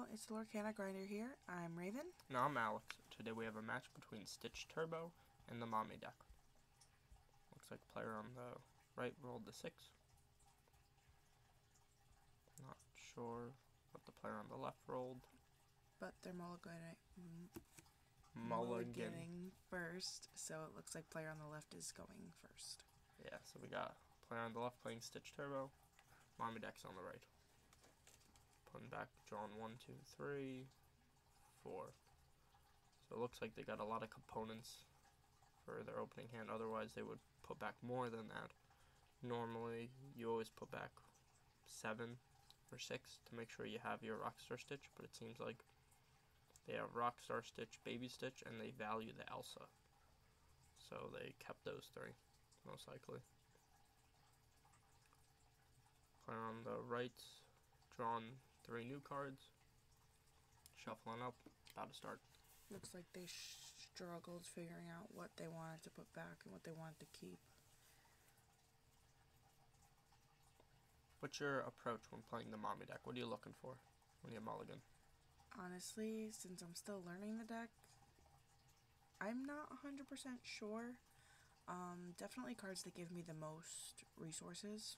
all, it's the Lorcana Grinder here. I'm Raven. And I'm Alex. Today we have a match between Stitch Turbo and the Mami deck. Looks like player on the right rolled the 6. Not sure what the player on the left rolled. But they're Mulligan. mulliganing first, so it looks like player on the left is going first. Yeah, so we got player on the left playing Stitch Turbo. Mami deck's on the right. Putting back, drawing 1, 2, 3, 4. So it looks like they got a lot of components for their opening hand, otherwise they would put back more than that. Normally, you always put back 7 or 6 to make sure you have your Rockstar Stitch, but it seems like they have Rockstar Stitch, Baby Stitch, and they value the Elsa. So they kept those 3, most likely. Player on the right, drawn 3 new cards. Shuffling up, about to start. Looks like they struggled figuring out what they wanted to put back and what they wanted to keep. What's your approach when playing the Mami deck? What are you looking for when you mulligan? Honestly, since I'm still learning the deck, I'm not 100% sure. Definitely cards that give me the most resources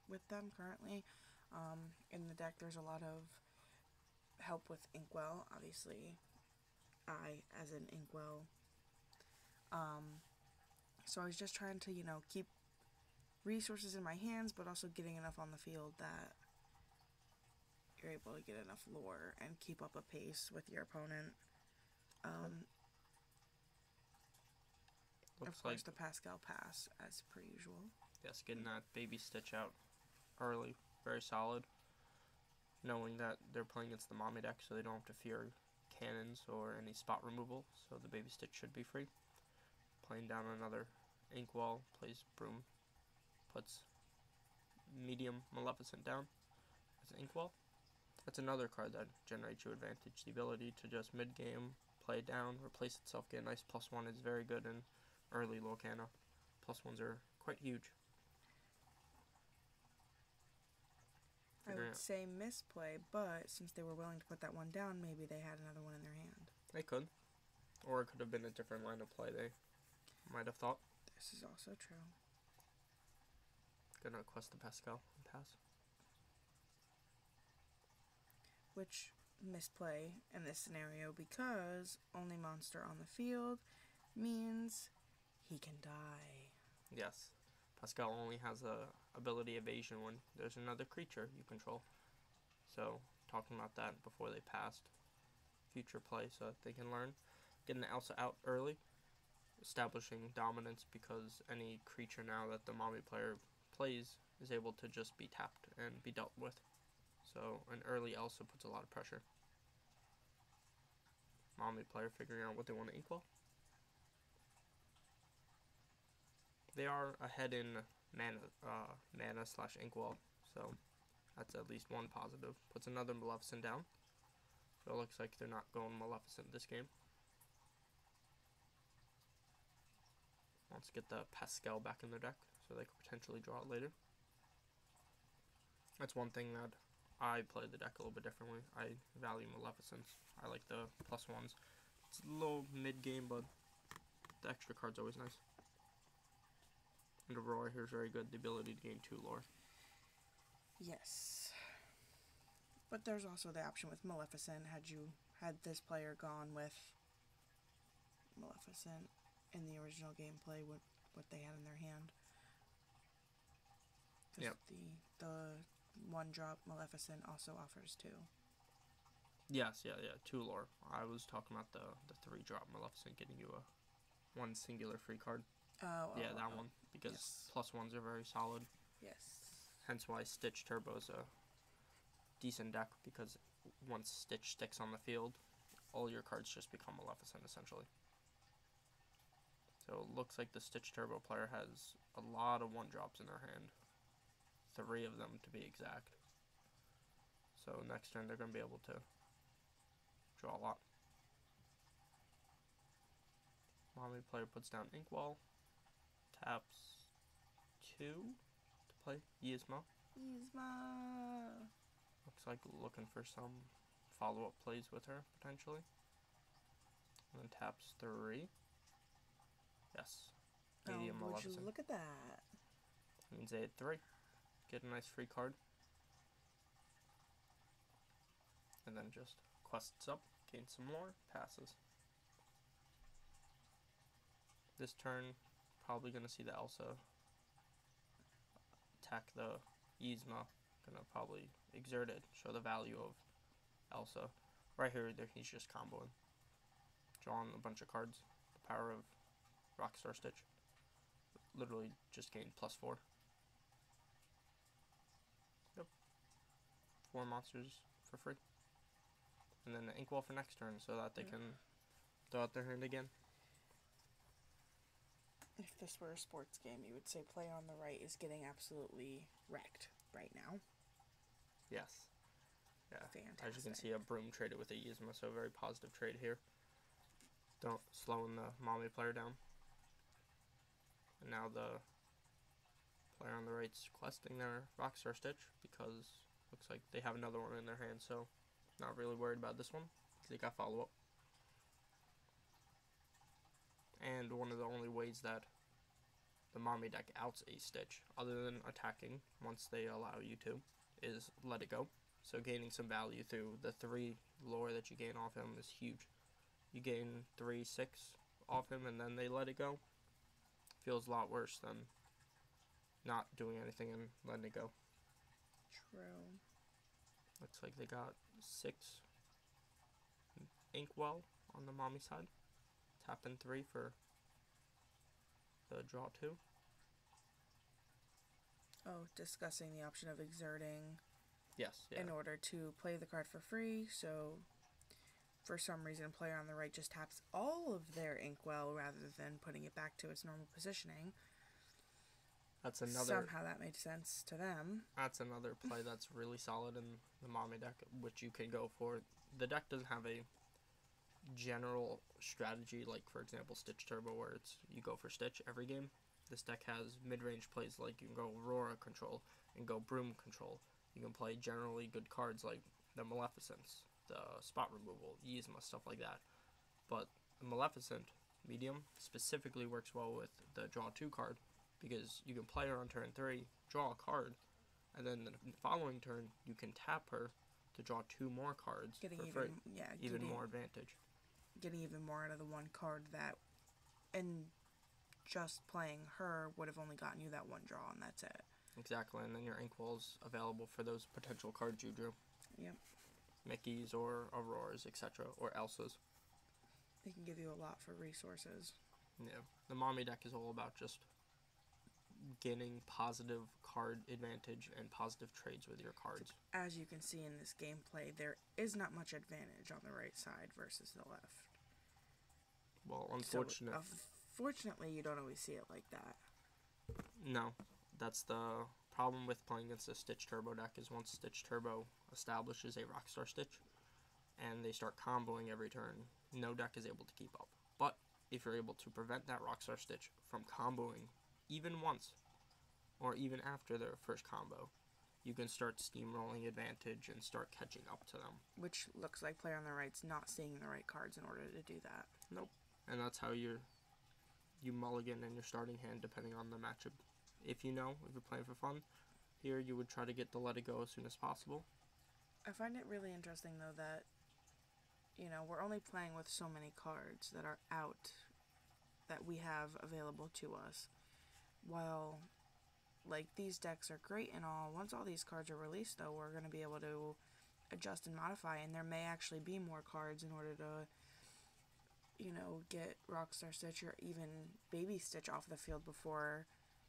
with them currently. In the deck, there's a lot of help with Inkwell, obviously. I, as an Inkwell. So I was just trying to, keep resources in my hands, but also getting enough on the field that you're able to get enough lore and keep up a pace with your opponent. Of course, the Pascal pass, as per usual. Yes, getting that Baby Stitch out early, very solid. Knowing that they're playing against the Mami deck, so they don't have to fear cannons or any spot removal, so the Baby Stitch should be free. Playing down another Inkwell, plays Broom, puts medium Maleficent down as Inkwell. That's another card that generates you advantage. The ability to just mid-game play down, replace itself, get a nice +1 is very good in early Lorcana. +1s are quite huge. I would say misplay, but since they were willing to put that one down, maybe they had another one in their hand. They could. Or it could have been a different line of play they might have thought. This is also true. Gonna quest the Pascal and pass. Which misplay in this scenario, because only monster on the field means he can die. Yes. Pascal only has a ability evasion when there's another creature you control. So, talking about that before they passed future play so that they can learn. Getting the Elsa out early, establishing dominance because any creature now that the Mami player plays is able to just be tapped and be dealt with. So, an early Elsa puts a lot of pressure. Mami player figuring out what they want to equal. They are ahead in mana/Inkwell, so that's at least one positive. Puts another Maleficent down. So it looks like they're not going Maleficent this game. Wants to get the Pascal back in their deck, so they could potentially draw it later. That's one thing that I play the deck a little bit differently. I value Maleficents. I like the +1s. It's a little mid-game, but the extra card's always nice. And Aurora here is very good, the ability to gain 2 lore. Yes. But there's also the option with Maleficent. Had this player gone with Maleficent in the original gameplay, what they had in their hand. Yep. The 1-drop Maleficent also offers 2. Yes, yeah, 2 lore. I was talking about the 3-drop Maleficent getting you a 1 singular free card. That one, because yes. +1s are very solid. Yes. Hence why Stitch Turbo is a decent deck, because once Stitch sticks on the field, all your cards just become Maleficent, essentially. So it looks like the Stitch Turbo player has a lot of 1-drops in their hand. 3 of them, to be exact. So next turn, they're going to be able to draw a lot. Mami player puts down Inkwell. Taps 2 to play Yzma. Yzma! Looks like looking for some follow-up plays with her, potentially. And then taps 3. Yes. Medium would Maleficent. you look at that? That means they hit 3. Get a nice free card. And then just quests up, gain some more, passes. This turn, probably going to see the Elsa attack the Yzma. Going to probably exert it, show the value of Elsa. Right here, he's just comboing. Drawing a bunch of cards. The power of Rockstar Stitch. Literally just gained +4. Yep. 4 monsters for free. And then the Inkwell for next turn so that they can throw out their hand again. If this were a sports game, you would say play on the right is getting absolutely wrecked right now. Yes. Yeah. Fantastic. As you can see, a Broom traded with a Yzma, so a very positive trade here. Don't slowing the Mami player down. And now the player on the right's questing their Rockstar Stitch because looks like they have another one in their hand, so not really worried about this one because they got follow-up. And one of the only ways that the Mami deck outs a Stitch, other than attacking once they allow you to, is let it go. So gaining some value through the 3 lore that you gain off him is huge. You gain 3, 6 off him and then they let it go. Feels a lot worse than not doing anything and letting it go. True. Looks like they got 6 Inkwell on the Mami side. Tap in 3 for the draw 2. Oh, discussing the option of exerting Yes, yeah. in order to play the card for free. So, for some reason, player on the right just taps all of their Inkwell rather than putting it back to its normal positioning. That's another. Somehow that made sense to them. That's another play that's really solid in the Mami deck, which you can go for. The deck doesn't have a general strategy like, for example, Stitch Turbo, where it's you go for Stitch every game. This deck has mid-range plays like you can go Aurora control and go Broom control. You can play generally good cards like the Maleficents, the Spot Removal, Yzma, stuff like that. But the Maleficent medium specifically works well with the draw 2 card because you can play her on turn 3, draw a card, and then the following turn you can tap her to draw 2 more cards Getting for even, free. yeah, Even more advantage. Getting even more out of the one card that, and just playing her would have only gotten you that one draw, and that's it. Exactly, and then your Inkwell's available for those potential cards you drew. Yep. Mickey's or Auroras, etc., or Elsa's. They can give you a lot for resources. Yeah, the Mami deck is all about just gaining positive card advantage and positive trades with your cards. As you can see in this gameplay, there is not much advantage on the right side versus the left. Well, Unfortunately, you don't always see it like that. No, that's the problem with playing against a Stitch Turbo deck is once Stitch Turbo establishes a Rockstar Stitch and they start comboing every turn, no deck is able to keep up. But if you're able to prevent that Rockstar Stitch from comboing even once, or even after their first combo, you can start steamrolling advantage and start catching up to them. Which looks like player on the right's not seeing the right cards in order to do that. Nope. And that's how you mulligan in your starting hand depending on the matchup. If you're playing for fun, here you would try to get the let it go as soon as possible. I find it really interesting though that, we're only playing with so many cards that are out that we have available to us. While, these decks are great and all, once all these cards are released though, we're going to be able to adjust and modify, and there may actually be more cards in order to, get Rockstar Stitch or even Baby Stitch off the field before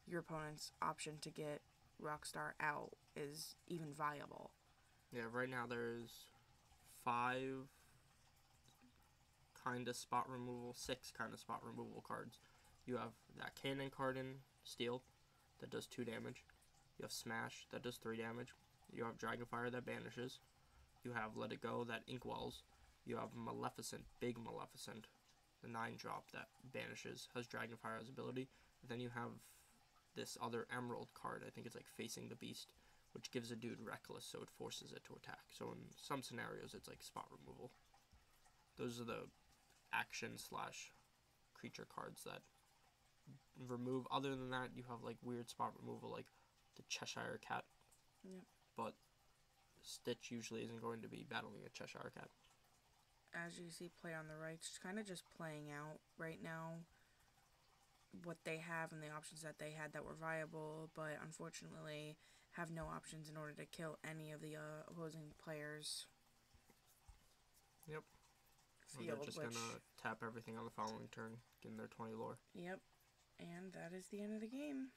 your opponent's option to get Rockstar out is even viable. Yeah, right now there's 5 kind of spot removal, 6 kind of spot removal cards. You have that cannon card in Steel that does 2 damage. You have Smash that does 3 damage. You have Dragonfire that banishes. You have Let It Go that inkwells. You have Maleficent, Big Maleficent, the 9-drop that banishes, has Dragonfire as ability. And then you have this other Emerald card, I think it's like Facing the Beast, which gives a dude reckless, so it forces it to attack. So in some scenarios, it's like spot removal. Those are the action slash creature cards that remove. Other than that, you have like weird spot removal, like the Cheshire Cat. Yep. But Stitch usually isn't going to be battling a Cheshire Cat. As you see play on the right, it's kind of just playing out right now what they have and the options that they had that were viable, but unfortunately have no options in order to kill any of the opposing players. Yep. Field, they're just gonna tap everything on the following turn, getting their 20 lore. Yep. And that is the end of the game.